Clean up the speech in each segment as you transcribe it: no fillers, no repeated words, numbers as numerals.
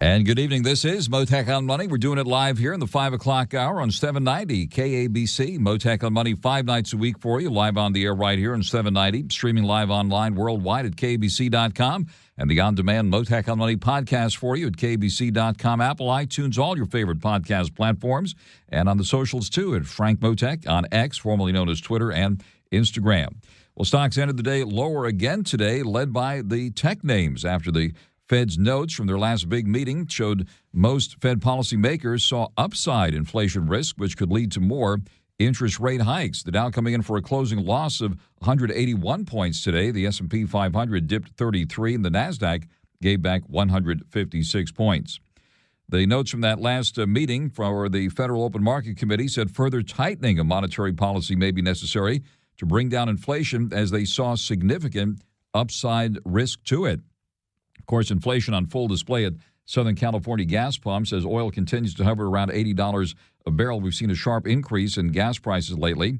And good evening. This is Mottek on Money. We're doing it live here in the 5 o'clock hour on 790 KABC. Mottek on Money 5 nights a week for you, live on the air right here on 790, streaming live online worldwide at KABC.com, and the on-demand Mottek on Money podcast for you at KABC.com, Apple, iTunes, all your favorite podcast platforms, and on the socials too at Frank Mottek on X, formerly known as Twitter, and Instagram. Well, stocks ended the day lower again today, led by the tech names after the Fed's notes from their last big meeting showed most Fed policymakers saw upside inflation risk, which could lead to more interest rate hikes. The Dow coming in for a closing loss of 181 points today. The S&P 500 dipped 33, and the Nasdaq gave back 156 points. The notes from that last meeting for the Federal Open Market Committee said further tightening of monetary policy may be necessary to bring down inflation, as they saw significant upside risk to it. Of course, inflation on full display at Southern California gas pumps as oil continues to hover around $80 a barrel. We've seen a sharp increase in gas prices lately.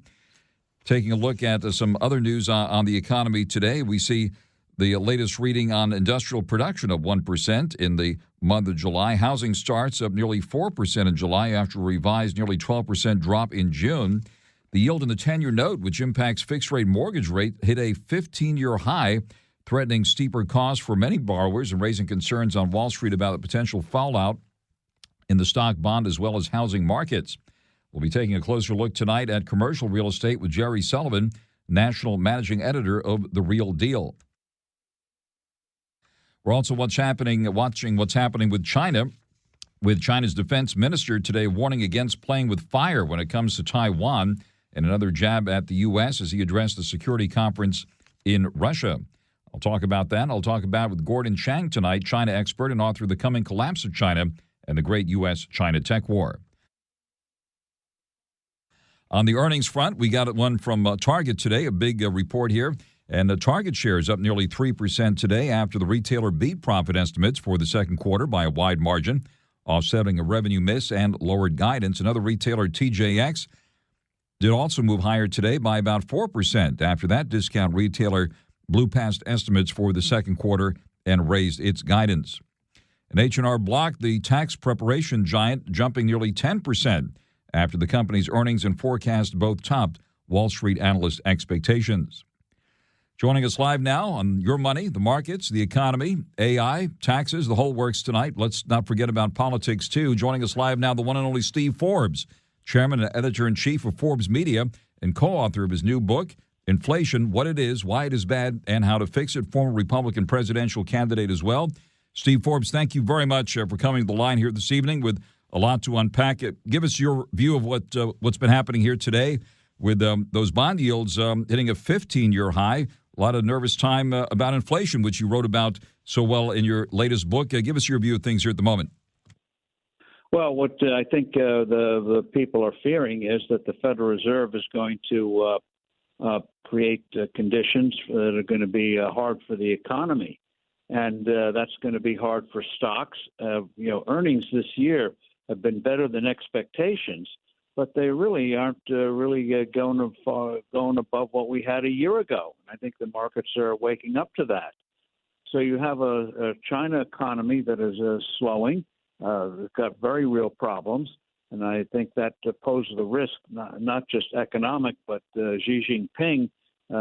Taking a look at some other news on the economy today, we see the latest reading on industrial production of 1% in the month of July. Housing starts up nearly 4% in July after a revised nearly 12% drop in June. The yield in the 10-year note, which impacts fixed-rate mortgage rate, hit a 15-year high, threatening steeper costs for many borrowers and raising concerns on Wall Street about the potential fallout in the stock, bond, as well as housing markets. We'll be taking a closer look tonight at commercial real estate with Jerry Sullivan, National Managing Editor of The Real Deal. We're also watching what's happening with China, with China's defense minister today warning against playing with fire when it comes to Taiwan, and another jab at the U.S. as he addressed the security conference in Russia. I'll talk about that. I'll talk about it with Gordon Chang tonight, China expert and author of The Coming Collapse of China and the Great U.S.-China Tech War. On the earnings front, we got one from Target today, a big report here. And the Target shares up nearly 3% today after the retailer beat profit estimates for the second quarter by a wide margin, offsetting a revenue miss and lowered guidance. Another retailer, TJX, did also move higher today by about 4% after that discount retailer blew past estimates for the second quarter and raised its guidance. In H&R Block, the tax preparation giant jumping nearly 10% after the company's earnings and forecast both topped Wall Street analyst expectations. Joining us live now on Your Money, the markets, the economy, AI, taxes, the whole works tonight. Let's not forget about politics, too. Joining us live now, the one and only Steve Forbes, chairman and editor-in-chief of Forbes Media and co-author of his new book, Inflation, What It Is, Why It Is Bad, and How to Fix It, former Republican presidential candidate as well. Steve Forbes, thank you very much for coming to the line here this evening with a lot to unpack. Give us your view of what's been happening here today with those bond yields hitting a 15-year high. A lot of nervous time about inflation, which you wrote about so well in your latest book. Give us your view of things here at the moment. Well, what I think the people are fearing is that the Federal Reserve is going to create conditions that are going to be hard for the economy, and that's going to be hard for stocks. Earnings this year have been better than expectations, but they really aren't going above what we had a year ago. I think the markets are waking up to that. So you have a China economy that is slowing. It's got very real problems. And I think that poses a risk, not just economic, but Xi Jinping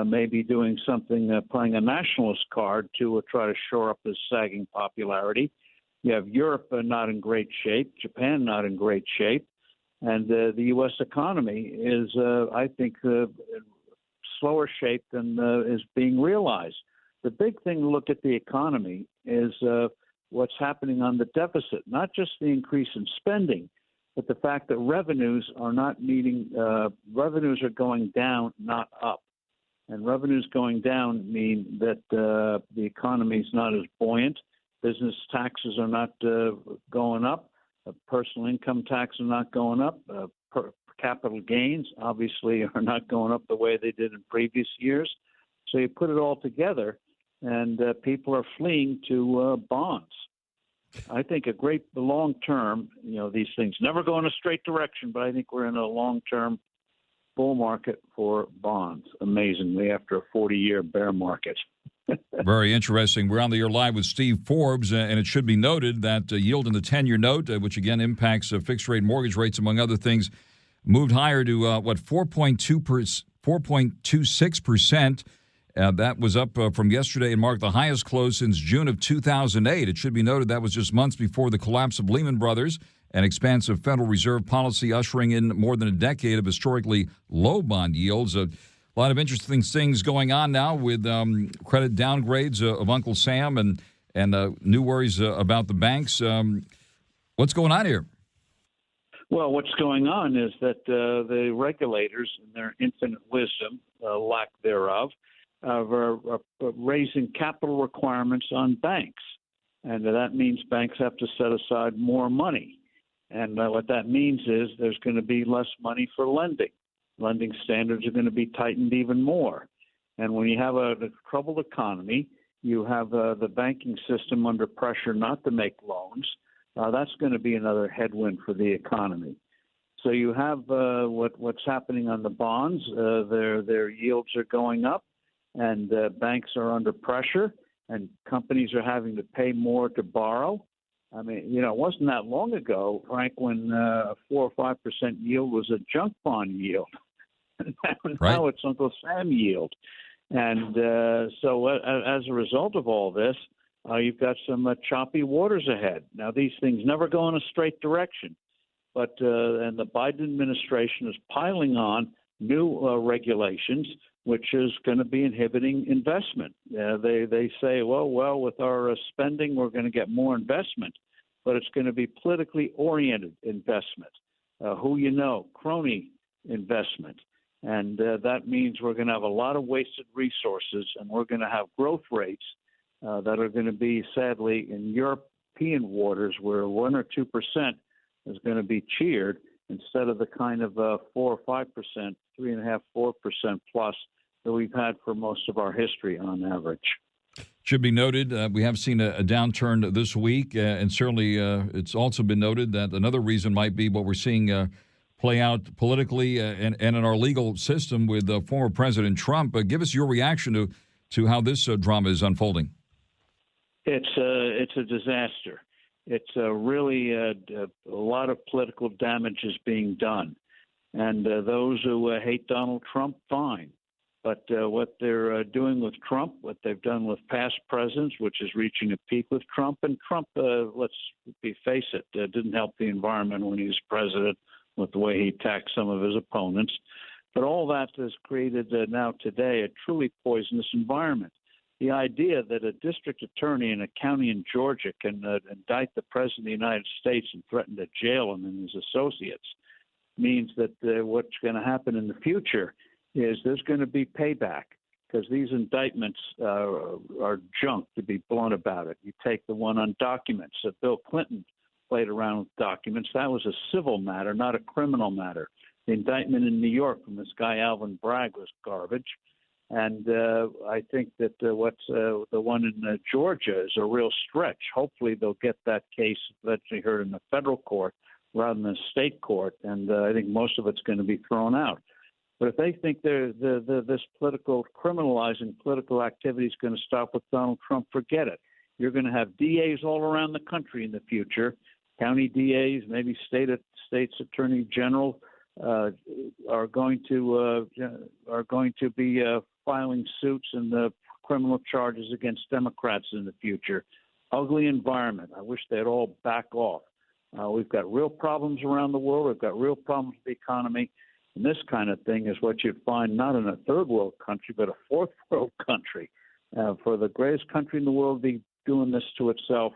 may be doing something, playing a nationalist card to try to shore up his sagging popularity. You have Europe not in great shape, Japan not in great shape, and the U.S. economy is, I think, slower shape than is being realized. The big thing to look at the economy is what's happening on the deficit, not just the increase in spending, but the fact that revenues are not meeting, revenues are going down, not up. And revenues going down mean that the economy is not as buoyant. Business taxes are not going up. Personal income taxes are not going up. Capital gains, obviously, are not going up the way they did in previous years. So you put it all together, and people are fleeing to bonds. I think the long term, these things never go in a straight direction, but I think we're in a long-term bull market for bonds, amazingly, after a 40-year bear market. Very interesting. We're on the air live with Steve Forbes, and it should be noted that yield in the 10-year note, which again impacts fixed-rate mortgage rates, among other things, moved higher to 4.26%. That was up from yesterday and marked the highest close since June of 2008. It should be noted that was just months before the collapse of Lehman Brothers, an expansive Federal Reserve policy ushering in more than a decade of historically low bond yields. A lot of interesting things going on now with credit downgrades of Uncle Sam and new worries about the banks. What's going on here? Well, what's going on is that the regulators, in their infinite wisdom, lack thereof, are raising capital requirements on banks. And that means banks have to set aside more money. And what that means is there's going to be less money for lending. Lending standards are going to be tightened even more. And when you have a troubled economy, you have the banking system under pressure not to make loans. That's going to be another headwind for the economy. So you have what's happening on the bonds. Their yields are going up, and banks are under pressure, and companies are having to pay more to borrow. I mean, it wasn't that long ago, Frank, when 4 or 5% yield was a junk bond yield. Now it's Uncle Sam yield. And so as a result of all this, you've got some choppy waters ahead. Now, these things never go in a straight direction, but and the Biden administration is piling on new regulations, which is going to be inhibiting investment. They say, well, with our spending, we're going to get more investment, but it's going to be politically oriented investment, crony investment. And that means we're going to have a lot of wasted resources, and we're going to have growth rates that are going to be, sadly, in European waters where 1 or 2% is going to be cheered instead of the kind of 4 or 5%, 3.5%, 4% plus that we've had for most of our history on average. Should be noted, we have seen a downturn this week, and certainly it's also been noted that another reason might be what we're seeing play out politically and in our legal system with former President Trump. Give us your reaction to how this drama is unfolding. It's a disaster. It's really a lot of political damage is being done. And those who hate Donald Trump, fine. But what they're doing with Trump, what they've done with past presidents, which is reaching a peak with Trump, and Trump, let's face it, didn't help the environment when he was president with the way he attacked some of his opponents. But all that has created now today a truly poisonous environment. The idea that a district attorney in a county in Georgia can indict the president of the United States and threaten to jail him and his associates means that what's going to happen in the future is there's going to be payback, because these indictments are junk, to be blunt about it. You take the one on documents that Bill Clinton played around with documents. That was a civil matter, not a criminal matter. The indictment in New York from this guy Alvin Bragg was garbage. And I think that what's the one in Georgia is a real stretch. Hopefully they'll get that case eventually heard in the federal court rather than the state court, and I think most of it's going to be thrown out. But if they think this criminalizing political activity is going to stop with Donald Trump, forget it. You're going to have DAs all around the country in the future, county DAs, maybe states attorney general are going to be filing suits and criminal charges against Democrats in the future. Ugly environment. I wish they'd all back off. We've got real problems around the world. We've got real problems with the economy. And this kind of thing is what you'd find not in a third world country, but a fourth world country. For the greatest country in the world to be doing this to itself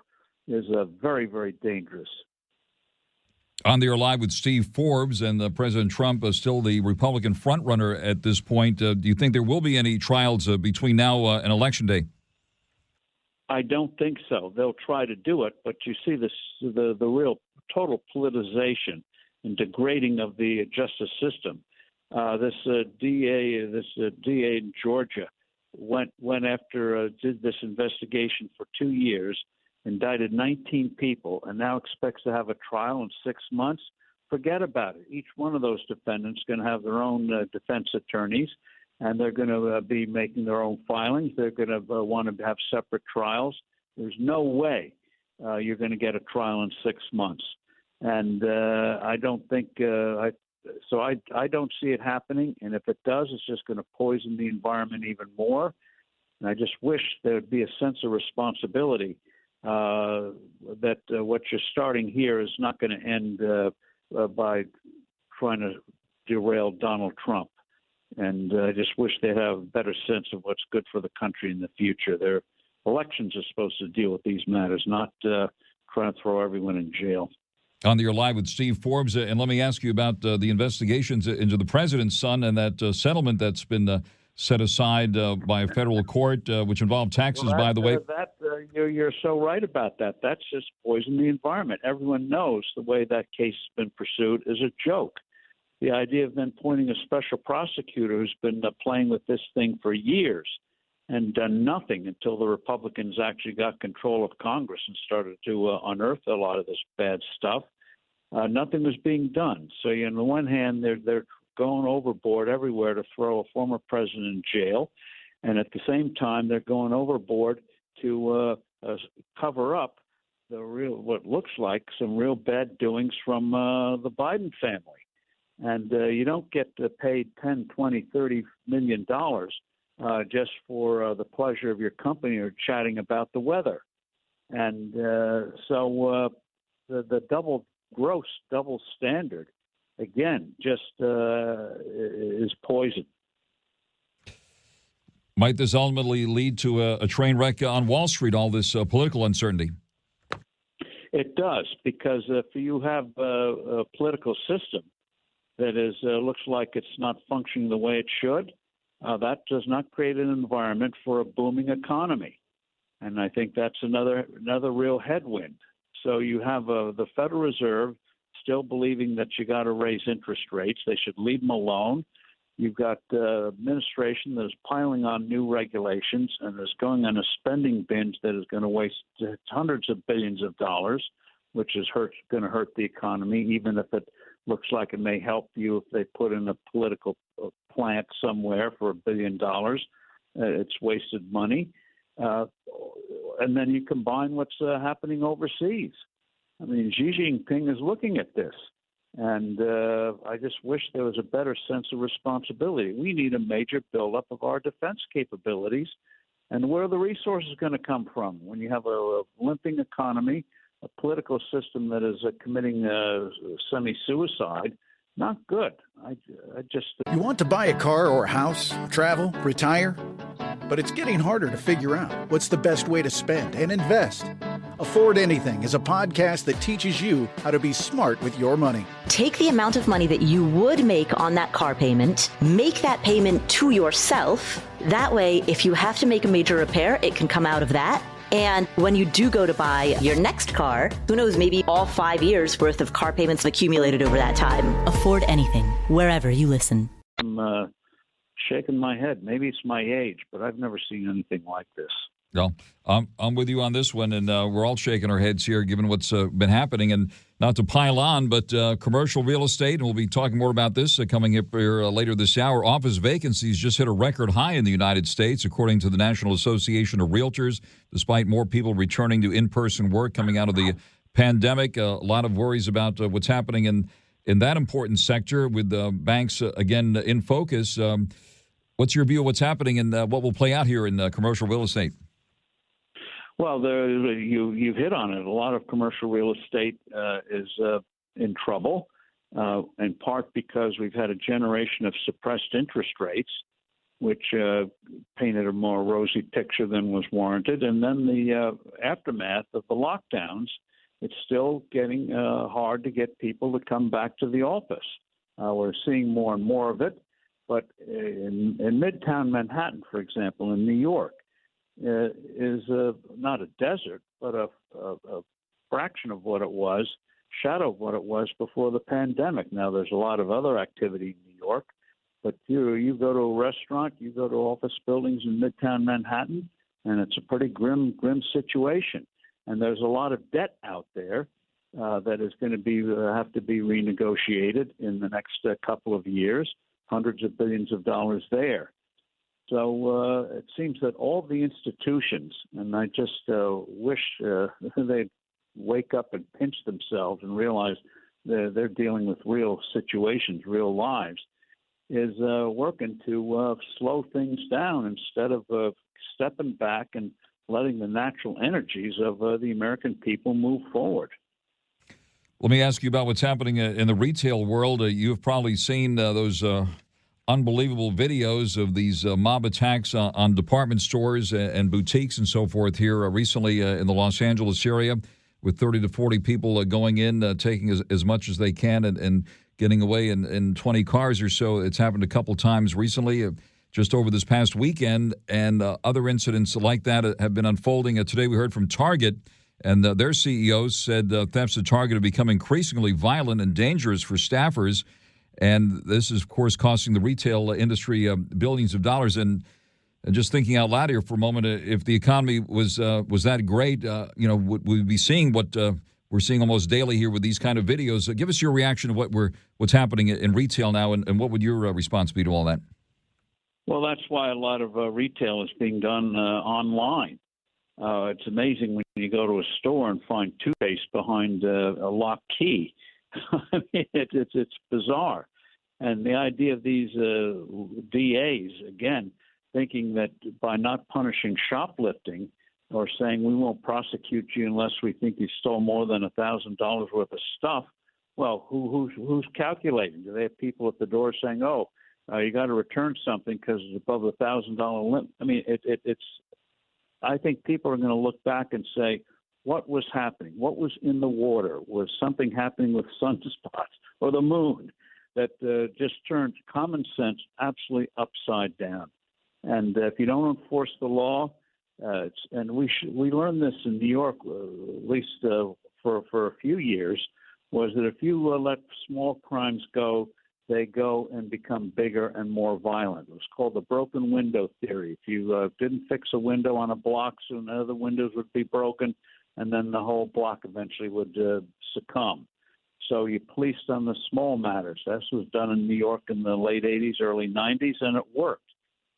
is very, very dangerous. On the air live with Steve Forbes, and President Trump is still the Republican frontrunner at this point. Do you think there will be any trials between now and Election Day? I don't think so. They'll try to do it, but you see the real total politicization and degrading of the justice system. This DA in Georgia went after did this investigation for 2 years, indicted 19 people, and now expects to have a trial in 6 months. Forget about it. Each one of those defendants is going to have their own defense attorneys, and they're going to be making their own filings. They're going to want to have separate trials. There's no way you're going to get a trial in 6 months, and I don't think I don't see it happening. And if it does, it's just going to poison the environment even more. And I just wish there would be a sense of responsibility that what you're starting here is not going to end by trying to derail Donald Trump. And I just wish they'd have a better sense of what's good for the country in the future. Their elections are supposed to deal with these matters, not trying to throw everyone in jail. On the Air Live with Steve Forbes, and let me ask you about the investigations into the president's son and that settlement that's been set aside by a federal court, which involved taxes, by the way. You're so right about that. That's just poison the environment. Everyone knows the way that case has been pursued is a joke. The idea of then appointing a special prosecutor who's been playing with this thing for years and done nothing until the Republicans actually got control of Congress and started to unearth a lot of this bad stuff. Nothing was being done. So on the one hand, they're going overboard everywhere to throw a former president in jail, and at the same time, they're going overboard to cover up what looks like some real bad doings from the Biden family. And you don't get paid $10, $20, $30 million just for the pleasure of your company or chatting about the weather. And so the double standard, again, just is poison. Might this ultimately lead to a train wreck on Wall Street, all this political uncertainty? It does, because if you have a political system that looks like it's not functioning the way it should, that does not create an environment for a booming economy. And I think that's another real headwind. So you have the Federal Reserve still believing that you got to raise interest rates. They should leave them alone. You've got administration that is piling on new regulations and is going on a spending binge that is going to waste hundreds of billions of dollars, which is going to hurt the economy, even if it looks like it may help you if they put in a political plant somewhere for $1 billion. It's wasted money. And then you combine what's happening overseas. I mean, Xi Jinping is looking at this. And I just wish there was a better sense of responsibility. We need a major buildup of our defense capabilities. And where are the resources going to come from when you have a limping economy, a political system that is committing semi-suicide? Not good. I just... You want to buy a car or a house, travel, retire? But it's getting harder to figure out what's the best way to spend and invest. Afford Anything is a podcast that teaches you how to be smart with your money. Take the amount of money that you would make on that car payment, make that payment to yourself. That way, if you have to make a major repair, it can come out of that. And when you do go to buy your next car, who knows, maybe all 5 years worth of car payments accumulated over that time. Afford Anything, wherever you listen. I'm shaking my head. Maybe it's my age, but I've never seen anything like this. No, I'm with you on this one, and we're all shaking our heads here given what's been happening. And not to pile on, but commercial real estate, and we'll be talking more about this coming up here later this hour. Office vacancies just hit a record high in the United States, according to the National Association of Realtors, despite more people returning to in-person work coming out of the pandemic. A lot of worries about what's happening in that important sector with banks, again, in focus. What's your view of what's happening and what will play out here in commercial real estate? Well, you've hit on it. A lot of commercial real estate is in trouble, in part because we've had a generation of suppressed interest rates, which painted a more rosy picture than was warranted. And then the aftermath of the lockdowns, it's still getting hard to get people to come back to the office. We're seeing more and more of it. But in Midtown Manhattan, for example, in New York, is not a desert, but a fraction of what it was, shadow of what it was before the pandemic. Now, there's a lot of other activity in New York, but you go to a restaurant, you go to office buildings in Midtown Manhattan, and it's a pretty grim situation. And there's a lot of debt out there that is going to have to be renegotiated in the next couple of years, hundreds of billions of dollars there. So it seems that all the institutions, and I just wish they'd wake up and pinch themselves and realize they're dealing with real situations, real lives, is working to slow things down instead of stepping back and letting the natural energies of the American people move forward. Let me ask you about what's happening in the retail world. You've probably seen those unbelievable videos of these mob attacks on department stores and boutiques and so forth here recently in the Los Angeles area, with 30 to 40 people going in, taking as much as they can and getting away in 20 cars or so. It's happened a couple times recently, just over this past weekend, and other incidents like that have been unfolding. Today we heard from Target, and their CEO said thefts at Target have become increasingly violent and dangerous for staffers. And this is, of course, costing the retail industry billions of dollars. And just thinking out loud here for a moment, if the economy was that great, would we be seeing what we're seeing almost daily here with these kind of videos? Give us your reaction to what's happening in retail now, and what would your response be to all that? Well, that's why a lot of retail is being done online. It's amazing when you go to a store and find toothpaste behind a locked key. I mean, it's bizarre. And the idea of these DAs, again, thinking that by not punishing shoplifting or saying we won't prosecute you unless we think you stole more than $1,000 worth of stuff, well, who's calculating? Do they have people at the door saying, oh, you got to return something because it's above the $1,000 limit? I mean, it's. I think people are going to look back and say, what was happening? What was in the water? Was something happening with sunspots or the moon that just turned common sense absolutely upside down? And if you don't enforce the law, and we learned this in New York, at least for a few years, was that if you let small crimes go, they go and become bigger and more violent. It was called the broken window theory. If you didn't fix a window on a block, soon other windows would be broken, and then the whole block eventually would succumb. So you policed on the small matters. This was done in New York in the late 80s, early 90s, and it worked.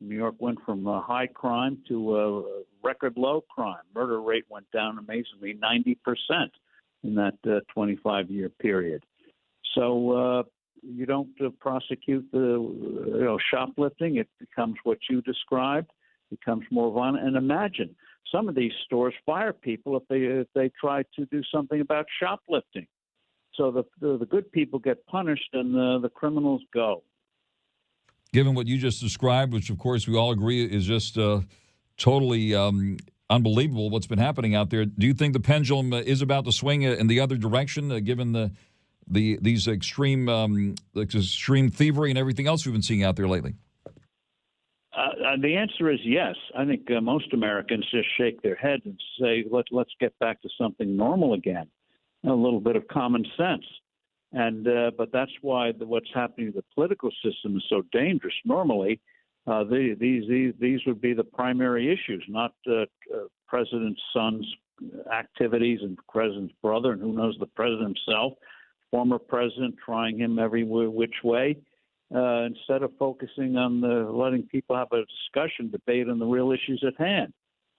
New York went from a high crime to a record low crime. Murder rate went down amazingly 90% in that 25-year period. So you don't prosecute the shoplifting. It becomes what you described, becomes more violent. And imagine some of these stores fire people if they try to do something about shoplifting. So the good people get punished and the criminals go. Given what you just described, which of course we all agree is just totally unbelievable what's been happening out there, do you think the pendulum is about to swing in the other direction, given these extreme thievery and everything else we've been seeing out there lately? The answer is yes. I think most Americans just shake their heads and say, let's get back to something normal again, a little bit of common sense. And but that's why what's happening to the political system is so dangerous. Normally, these would be the primary issues, not president's son's activities and president's brother, and who knows, the president himself, former president, trying him every which way, instead of focusing on letting people have a discussion, debate on the real issues at hand.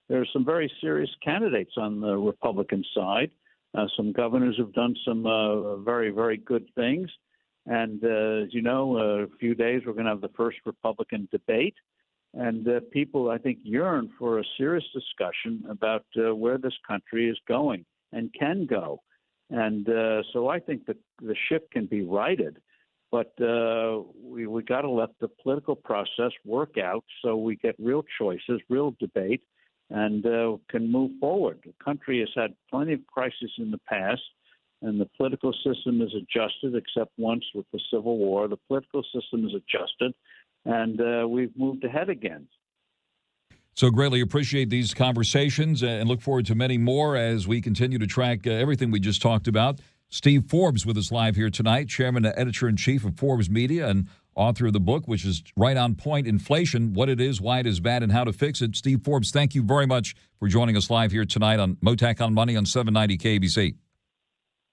There are some very serious candidates on the Republican side. Some governors have done some very, very good things. And as you know, a few days we're going to have the first Republican debate. And people, I think, yearn for a serious discussion about where this country is going and can go. And so I think that the ship can be righted. But we got to let the political process work out so we get real choices, real debate, and can move forward. The country has had plenty of crises in the past, and the political system is adjusted, except once with the Civil War. The political system is adjusted, and we've moved ahead again. So greatly appreciate these conversations and look forward to many more as we continue to track everything we just talked about. Steve Forbes with us live here tonight, Chairman and Editor-in-Chief of Forbes Media and author of the book, which is right on point, Inflation, What It Is, Why It Is Bad, and How to Fix It. Steve Forbes, thank you very much for joining us live here tonight on Mottek on Money on 790 KABC.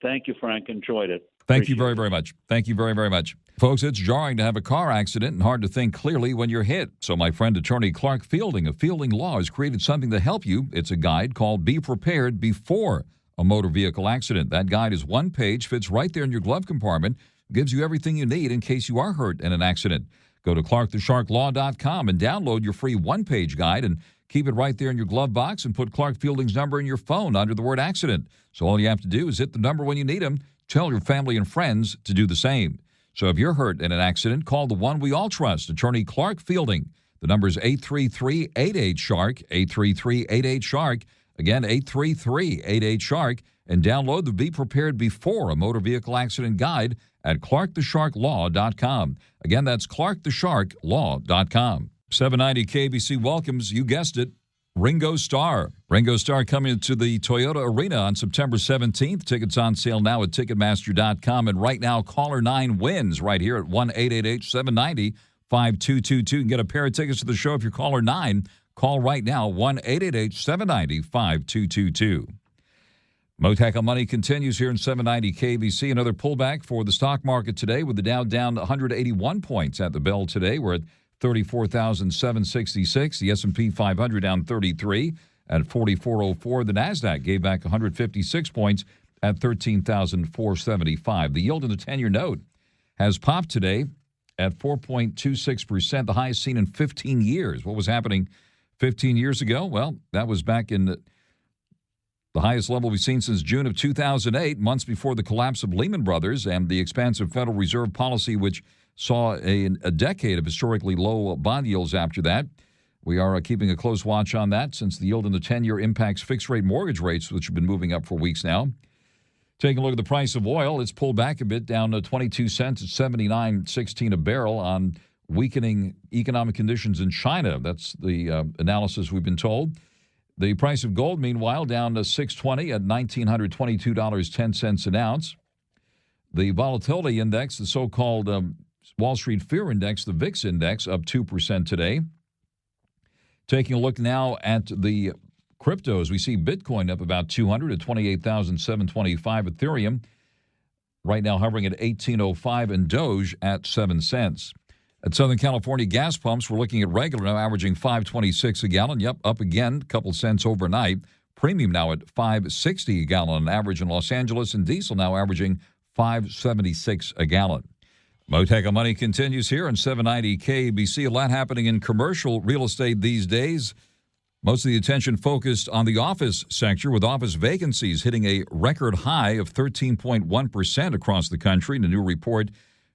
Thank you, Frank. Enjoyed it. Thank you very, very much. Thank you very, very much. Folks, it's jarring to have a car accident and hard to think clearly when you're hit. So my friend attorney Clark Fielding of Fielding Law has created something to help you. It's a guide called Be Prepared Before a Motor Vehicle Accident. That guide is one page, fits right there in your glove compartment, gives you everything you need in case you are hurt in an accident. Go to clarkthesharklaw.com and download your free one-page guide and keep it right there in your glove box and put Clark Fielding's number in your phone under the word accident. So all you have to do is hit the number when you need him. Tell your family and friends to do the same. So if you're hurt in an accident, call the one we all trust, attorney Clark Fielding. The number is 833-88-SHARK, 833-88-SHARK. Again, 833-88-SHARK. And download the Be Prepared Before a Motor Vehicle Accident Guide at clarkthesharklaw.com. Again, that's clarkthesharklaw.com. 790 KBC welcomes, you guessed it, Ringo Starr. Ringo Starr coming to the Toyota Arena on September 17th. Tickets on sale now at Ticketmaster.com. And right now, caller 9 wins right here at 1-888-790-5222. You can get a pair of tickets to the show if you're caller 9. Call right now, 1-888-790-5222. Mottek on Money continues here in 790 KBC. Another pullback for the stock market today with the Dow down 181 points at the bell today. We're at 34,766. The S&P 500 down 33 at 4404. The NASDAQ gave back 156 points at 13,475. The yield in the 10-year note has popped today at 4.26%, the highest seen in 15 years. What was happening 15 years ago? Well, that was back in the highest level we've seen since June of 2008, months before the collapse of Lehman Brothers and the expansive Federal Reserve policy, which saw a decade of historically low bond yields after that. We are keeping a close watch on that since the yield in the 10-year impacts fixed-rate mortgage rates, which have been moving up for weeks now. Taking a look at the price of oil, it's pulled back a bit, down to 22 cents at 79.16 a barrel on weakening economic conditions in China. That's the analysis we've been told. The price of gold, meanwhile, down to $620 at $1,922.10 an ounce. The volatility index, the so-called Wall Street Fear Index, the VIX Index, up 2% today. Taking a look now at the cryptos, we see Bitcoin up about 200 at 28,725. Ethereum right now hovering at 1805, and Doge at 7 cents. At Southern California gas pumps, we're looking at regular now averaging $5.26 a gallon. Yep, up again, a couple cents overnight. Premium now at $5.60 a gallon on average in Los Angeles, and diesel now averaging $5.76 a gallon. Mottek on Money continues here on 790 KBC. A lot happening in commercial real estate these days. Most of the attention focused on the office sector, with office vacancies hitting a record high of 13.1% across the country in a new report,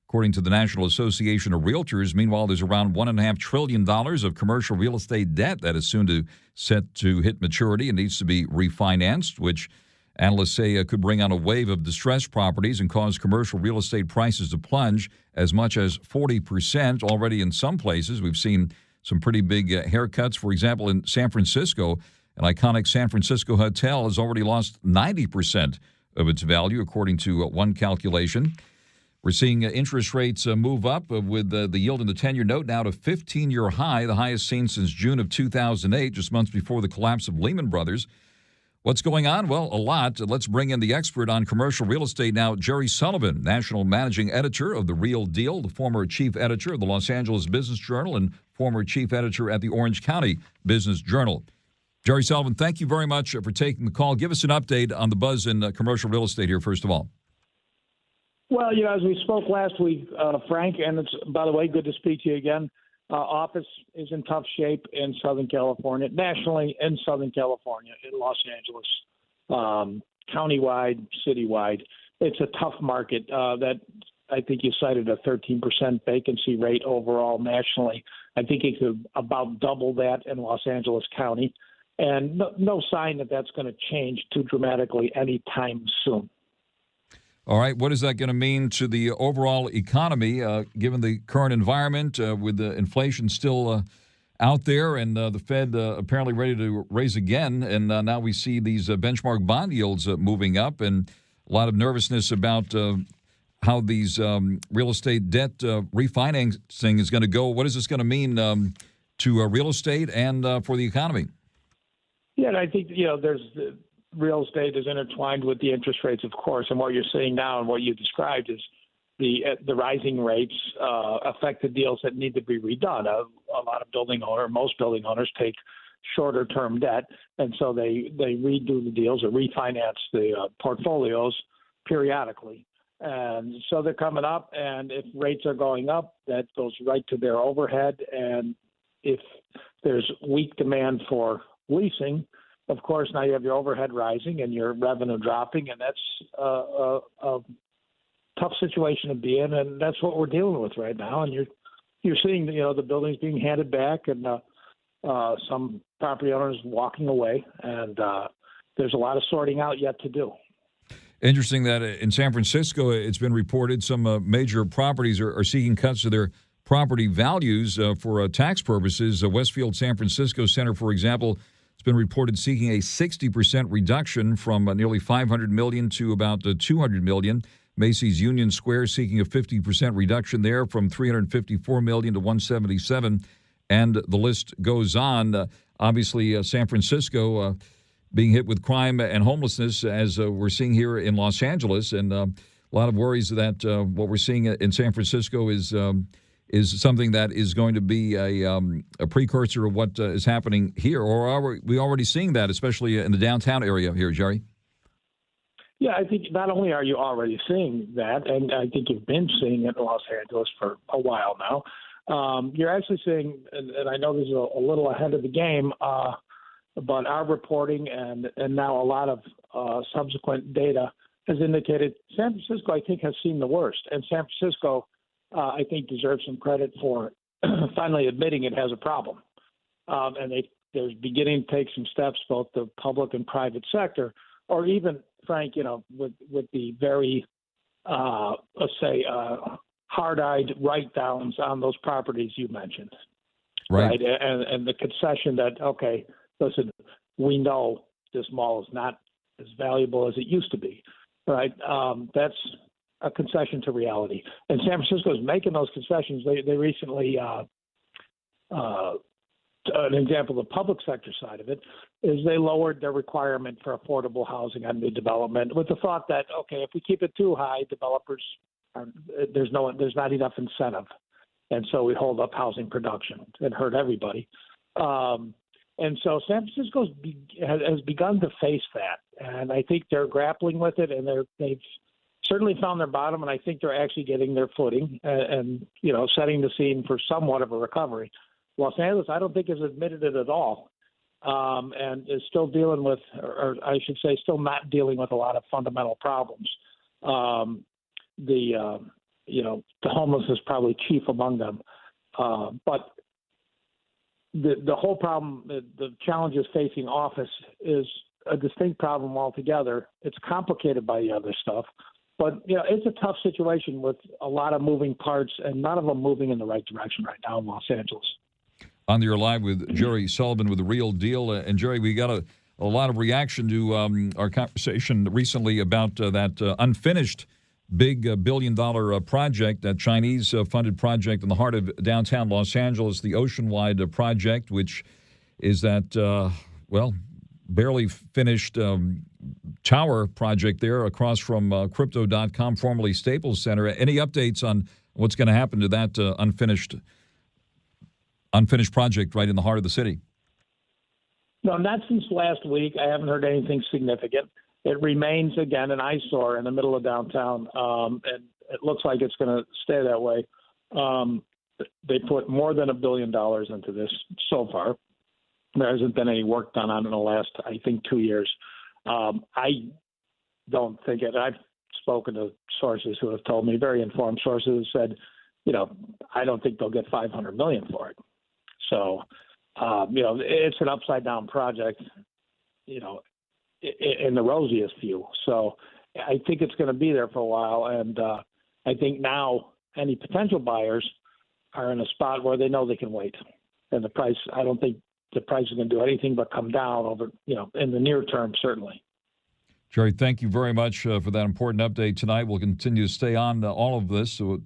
according to the National Association of Realtors. Meanwhile, there's around $1.5 trillion of commercial real estate debt that is soon set to hit maturity and needs to be refinanced, which analysts say could bring on a wave of distressed properties and cause commercial real estate prices to plunge as much as 40% already in some places. We've seen some pretty big haircuts. For example, in San Francisco, an iconic San Francisco hotel has already lost 90% of its value, according to one calculation. We're seeing interest rates move up with the yield in the 10-year note now to 15-year high, the highest seen since June of 2008, just months before the collapse of Lehman Brothers. What's going on? Well, a lot. Let's bring in the expert on commercial real estate now, Jerry Sullivan, National Managing Editor of The Real Deal, the former Chief Editor of the Los Angeles Business Journal, and former Chief Editor at the Orange County Business Journal. Jerry Sullivan, thank you very much for taking the call. Give us an update on the buzz in commercial real estate here, first of all. Well, as we spoke last week, Frank, and it's, by the way, good to speak to you again. Office is in tough shape in Southern California, nationally in Southern California, in Los Angeles, countywide, citywide. It's a tough market. That I think you cited a 13% vacancy rate overall nationally. I think it could about double that in Los Angeles County, and no sign that that's going to change too dramatically anytime soon. All right, what is that going to mean to the overall economy, given the current environment with the inflation still out there and the Fed apparently ready to raise again? And now we see these benchmark bond yields moving up, and a lot of nervousness about how these real estate debt refinancing is going to go. What is this going to mean to real estate and for the economy? Yeah, and I think, there's real estate is intertwined with the interest rates, of course. And what you're seeing now and what you described is the rising rates affect the deals that need to be redone. A lot of most building owners take shorter term debt, and so they redo the deals or refinance the portfolios periodically. And so they're coming up, and if rates are going up, that goes right to their overhead. And if there's weak demand for leasing, of course, now you have your overhead rising and your revenue dropping, and that's a tough situation to be in, and that's what we're dealing with right now. And you're seeing, the buildings being handed back, and some property owners walking away, and there's a lot of sorting out yet to do. Interesting that in San Francisco, it's been reported some major properties are seeking cuts to their property values for tax purposes. Westfield San Francisco Center, for example, it's been reported seeking a 60% reduction from nearly $500 million to about $200 million. Macy's Union Square seeking a 50% reduction there from $354 million to $177, and the list goes on. Obviously, San Francisco being hit with crime and homelessness, as we're seeing here in Los Angeles, and a lot of worries that what we're seeing in San Francisco is something that is going to be a precursor of what is happening here, or are we already seeing that, especially in the downtown area here, Jerry? Yeah, I think not only are you already seeing that, and I think you've been seeing it in Los Angeles for a while now, you're actually seeing, and I know this is a little ahead of the game, but our reporting and now a lot of subsequent data has indicated San Francisco, I think, has seen the worst. And San Francisco, I think, deserves some credit for finally admitting it has a problem. And they're beginning to take some steps, both the public and private sector, or even, Frank, with the very, let's say, hard-eyed write-downs on those properties you mentioned. Right? And the concession that, okay, listen, we know this mall is not as valuable as it used to be, right? That's a concession to reality. And San Francisco is making those concessions. They recently, an example of the public sector side of it, is they lowered their requirement for affordable housing on new development with the thought that, okay, if we keep it too high, developers, there's not enough incentive. And so we hold up housing production and hurt everybody. And so San Francisco has begun to face that, and I think they're grappling with it, and they've certainly found their bottom, and I think they're actually getting their footing and setting the scene for somewhat of a recovery. Los Angeles, I don't think, has admitted it at all, and is still dealing with, or I should say, still not dealing with a lot of fundamental problems. The homelessness is probably chief among them, but the whole problem, the challenges facing office is a distinct problem altogether. It's complicated by the other stuff, but it's a tough situation with a lot of moving parts, and none of them moving in the right direction right now in Los Angeles. On the air live with Jerry Sullivan with The Real Deal. And Jerry, we got a lot of reaction to our conversation recently about that unfinished big $1 billion project, that Chinese-funded project in the heart of downtown Los Angeles, the Oceanwide project, which is that, barely finished tower project there across from Crypto.com, formerly Staples Center. Any updates on what's going to happen to that unfinished project right in the heart of the city? No, not since last week. I haven't heard anything significant. It remains, again, an eyesore in the middle of downtown, and it looks like it's going to stay that way. They put more than $1 billion into this so far. There hasn't been any work done on it in the last, I think, 2 years. I don't think it. I've spoken to sources who have told me, very informed sources, said, I don't think they'll get $500 million for it. So, it's an upside-down project, in the rosiest view. So I think it's going to be there for a while. And I think now any potential buyers are in a spot where they know they can wait. And the price, I don't think the price is going to do anything but come down over, in the near term, certainly. Jerry, thank you very much for that important update tonight. We'll continue to stay on all of this. So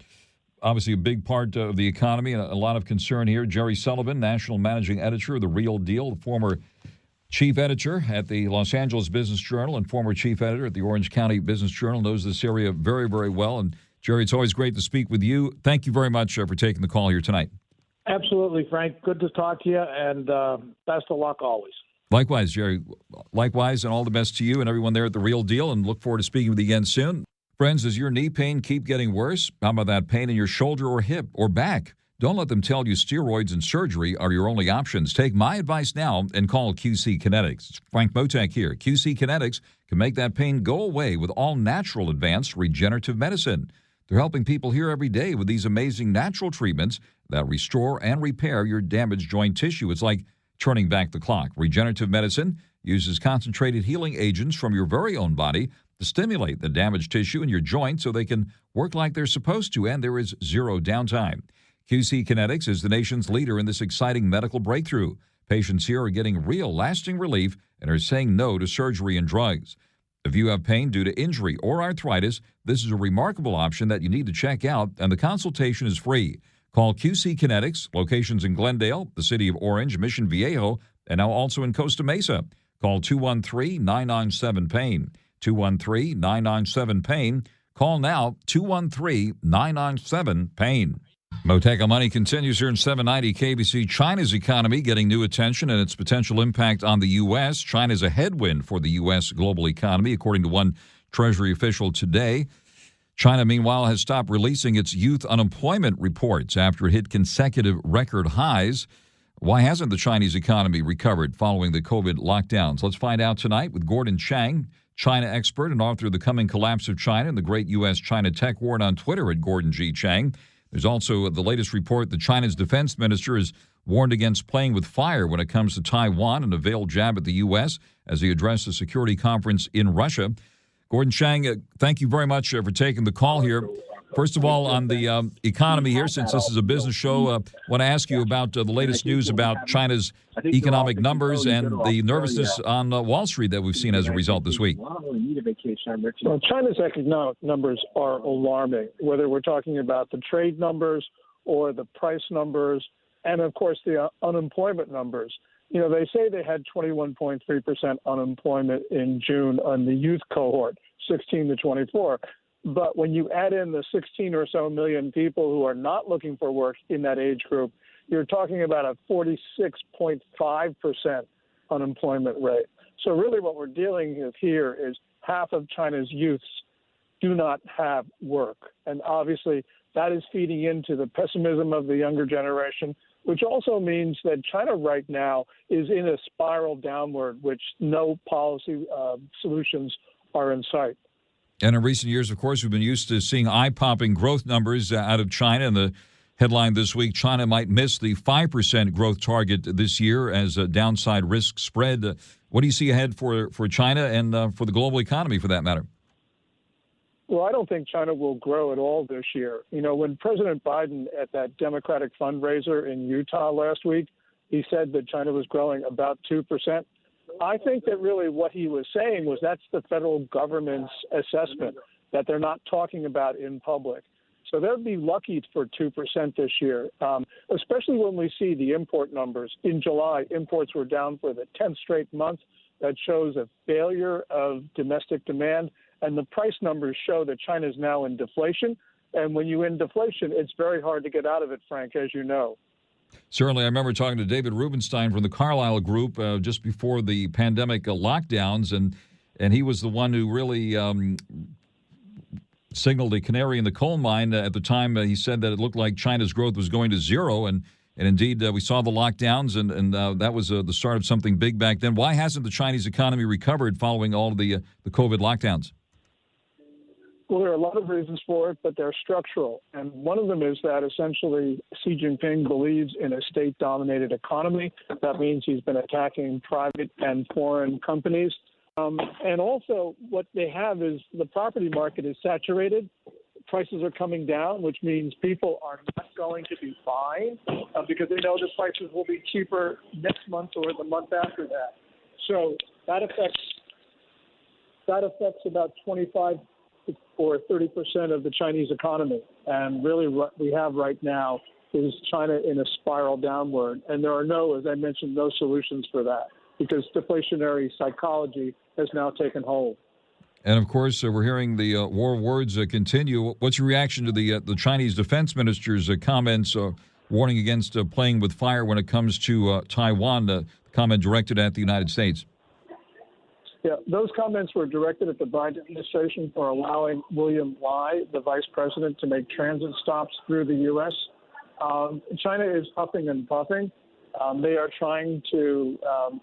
obviously a big part of the economy and a lot of concern here. Jerry Sullivan, National Managing Editor of The Real Deal, the former chief editor at the Los Angeles Business Journal and former chief editor at the Orange County Business Journal, knows this area very, very well. And Jerry, it's always great to speak with you. Thank you very much for taking the call here tonight. Absolutely, Frank. Good to talk to you, and best of luck always. Likewise, Jerry. Likewise, and all the best to you and everyone there at The Real Deal, and look forward to speaking with you again soon. Friends, does your knee pain keep getting worse? How about that pain in your shoulder or hip or back? Don't let them tell you steroids and surgery are your only options. Take my advice now and call QC Kinetics. It's Frank Mottek here. QC Kinetics can make that pain go away with all natural advanced regenerative medicine. They're helping people here every day with these amazing natural treatments that restore and repair your damaged joint tissue. It's like turning back the clock. Regenerative medicine uses concentrated healing agents from your very own body to stimulate the damaged tissue in your joint so they can work like they're supposed to, and there is zero downtime. QC Kinetics is the nation's leader in this exciting medical breakthrough. Patients here are getting real, lasting relief and are saying no to surgery and drugs. If you have pain due to injury or arthritis, this is a remarkable option that you need to check out, and the consultation is free. Call QC Kinetics, locations in Glendale, the city of Orange, Mission Viejo, and now also in Costa Mesa. Call 213-997-PAIN. 213-997-PAIN. Call now, 213-997-PAIN. Mottek on Money continues here in 790 KBC. China's economy getting new attention and its potential impact on the U.S. China's a headwind for the U.S. global economy, according to one Treasury official today. China, meanwhile, has stopped releasing its youth unemployment reports after it hit consecutive record highs. Why hasn't the Chinese economy recovered following the COVID lockdowns? Let's find out tonight with Gordon Chang, China expert and author of The Coming Collapse of China and the Great U.S.-China Tech War, and on Twitter at Gordon G. Chang. There's also the latest report that China's defense minister has warned against playing with fire when it comes to Taiwan and a veiled jab at the U.S. as he addressed a security conference in Russia. Gordon Chang, thank you very much for taking the call here. First of all, on the economy here, since this is a business show, I want to ask you about the latest news about China's economic numbers and the nervousness on Wall Street that we've seen as a result this week. Well, China's economic numbers are alarming, whether we're talking about the trade numbers or the price numbers and, of course, the unemployment numbers. You know, they say they had 21.3% unemployment in June on the youth cohort, 16 to 24. But when you add in the 16 or so million people who are not looking for work in that age group, you're talking about a 46.5% unemployment rate. So really what we're dealing with here is half of China's youths do not have work. And obviously that is feeding into the pessimism of the younger generation, which also means that China right now is in a spiral downward, which no policy solutions are in sight. And in recent years, of course, we've been used to seeing eye-popping growth numbers out of China. And the headline this week, China might miss the 5% growth target this year as downside risks spread. What do you see ahead for China and for the global economy, for that matter? Well, I don't think China will grow at all this year. You know, when President Biden at that Democratic fundraiser in Utah last week, he said that China was growing about 2%. I think that really what he was saying was that's the federal government's assessment that they're not talking about in public. So they'll be lucky for 2% this year, especially when we see the import numbers. In July, imports were down for the 10th straight month. That shows a failure of domestic demand. And the price numbers show that China is now in deflation. And when you're in deflation, it's very hard to get out of it, Frank, as you know. Certainly. I remember talking to David Rubenstein from the Carlyle Group just before the pandemic lockdowns, and he was the one who really signaled a canary in the coal mine. At the time, he said that it looked like China's growth was going to zero, and indeed we saw the lockdowns, and that was the start of something big back then. Why hasn't the Chinese economy recovered following all of the COVID lockdowns? Well, there are a lot of reasons for it, but they're structural. And one of them is that essentially Xi Jinping believes in a state-dominated economy. That means he's been attacking private and foreign companies. And also what they have is the property market is saturated. Prices are coming down, which means people are not going to be buying because they know the prices will be cheaper next month or the month after that. So that affects about 25 or 30% of the Chinese economy. And really what we have right now is China in a spiral downward. And there are no, as I mentioned, no solutions for that. because deflationary psychology has now taken hold. And, of course, we're hearing the war words continue. What's your reaction to the Chinese defense minister's comments warning against playing with fire when it comes to Taiwan, comment directed at the United States? Yeah, those comments were directed at the Biden administration for allowing William Lai, the vice president, to make transit stops through the U.S. China is huffing and puffing. They are trying to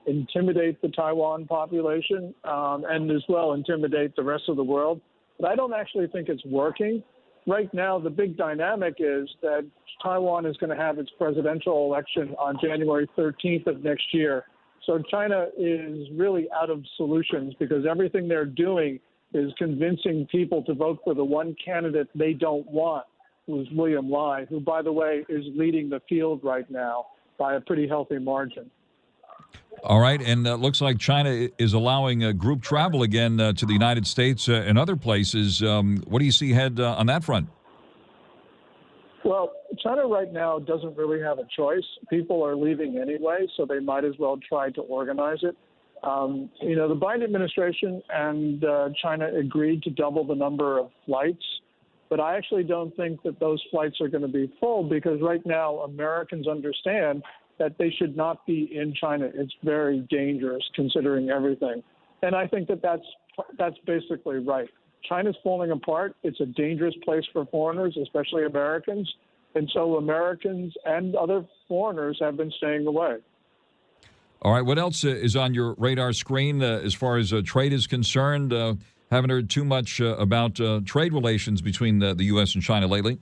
intimidate the Taiwan population and as well intimidate the rest of the world. But I don't actually think it's working. Right now, the big dynamic is that Taiwan is going to have its presidential election on January 13th of next year. So China is really out of solutions because everything they're doing is convincing people to vote for the one candidate they don't want, who's William Lai, who, by the way, is leading the field right now by a pretty healthy margin. All right, and it looks like China is allowing group travel again to the United States and other places. What do you see ahead on that front? Well, China right now doesn't really have a choice. People are leaving anyway, so they might as well try to organize it. The Biden administration and China agreed to double the number of flights, but I actually don't think that those flights are going to be full because right now Americans understand that they should not be in China. It's very dangerous considering everything. And I think that that's basically right. China's falling apart. It's a dangerous place for foreigners, especially Americans. And so Americans and other foreigners have been staying away. All right. What else is on your radar screen as far as trade is concerned? Haven't heard too much about trade relations between the U.S. and China lately.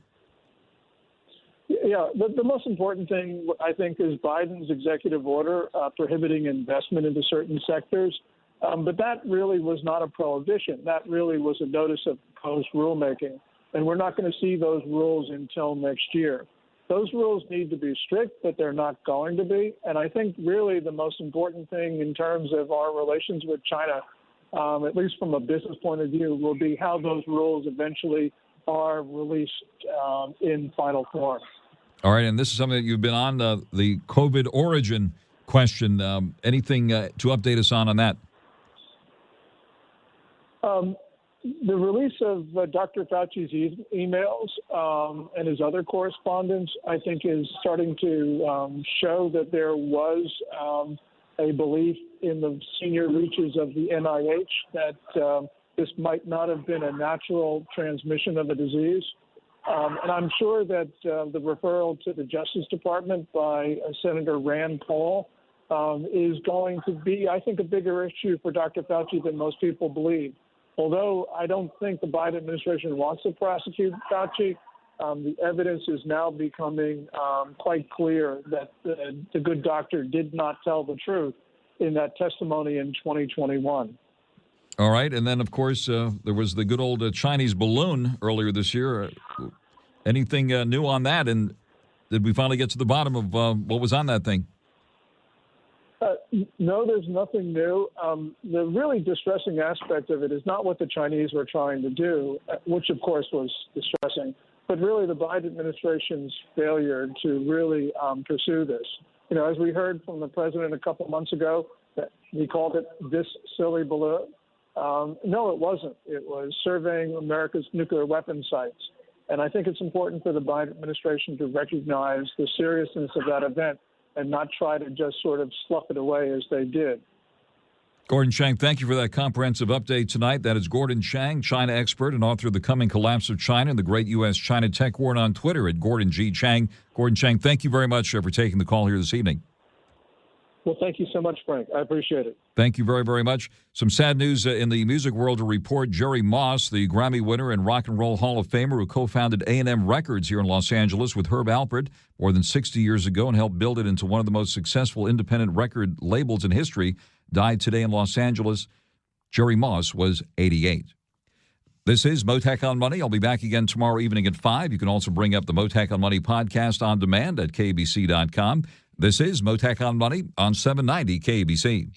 Yeah, the most important thing, I think, is Biden's executive order prohibiting investment into certain sectors. But that really was not a prohibition. That really was a notice of proposed rulemaking. And we're not going to see those rules until next year. Those rules need to be strict, but they're not going to be. And I think really the most important thing in terms of our relations with China, at least from a business point of view, will be how those rules eventually are released in final form. All right, and this is something that you've been on, the COVID origin question. Anything to update us on that? The release of Dr. Fauci's emails and his other correspondence, I think, is starting to show that there was a belief in the senior reaches of the NIH that this might not have been a natural transmission of a disease. And I'm sure that the referral to the Justice Department by Senator Rand Paul is going to be, I think, a bigger issue for Dr. Fauci than most people believe. Although I don't think the Biden administration wants to prosecute Fauci, the evidence is now becoming quite clear that the good doctor did not tell the truth in that testimony in 2021. All right. And then, of course, there was the good old Chinese balloon earlier this year. Anything new on that? And did we finally get to the bottom of what was on that thing? No, there's nothing new. The really distressing aspect of it is not what the Chinese were trying to do, which, of course, was distressing, but really the Biden administration's failure to really pursue this. As we heard from the president a couple months ago, that he called it this silly balloon. No, it wasn't. It was surveying America's nuclear weapon sites. And I think it's important for the Biden administration to recognize the seriousness of that event and not try to just sort of slough it away as they did. Gordon Chang, thank you for that comprehensive update tonight. That is Gordon Chang, China expert and author of The Coming Collapse of China and the Great U.S.-China Tech War, and on Twitter at Gordon G. Chang. Gordon Chang, thank you very much for taking the call here this evening. Well, thank you so much, Frank. I appreciate it. Thank you very, very much. Some sad news in the music world to report. Jerry Moss, the Grammy winner and Rock and Roll Hall of Famer who co-founded A&M Records here in Los Angeles with Herb Alpert more than 60 years ago and helped build it into one of the most successful independent record labels in history, died today in Los Angeles. Jerry Moss was 88. This is Mottek on Money. I'll be back again tomorrow evening at 5. You can also bring up the Mottek on Money podcast on demand at kbc.com. This is Mottek on Money on 790 KBC.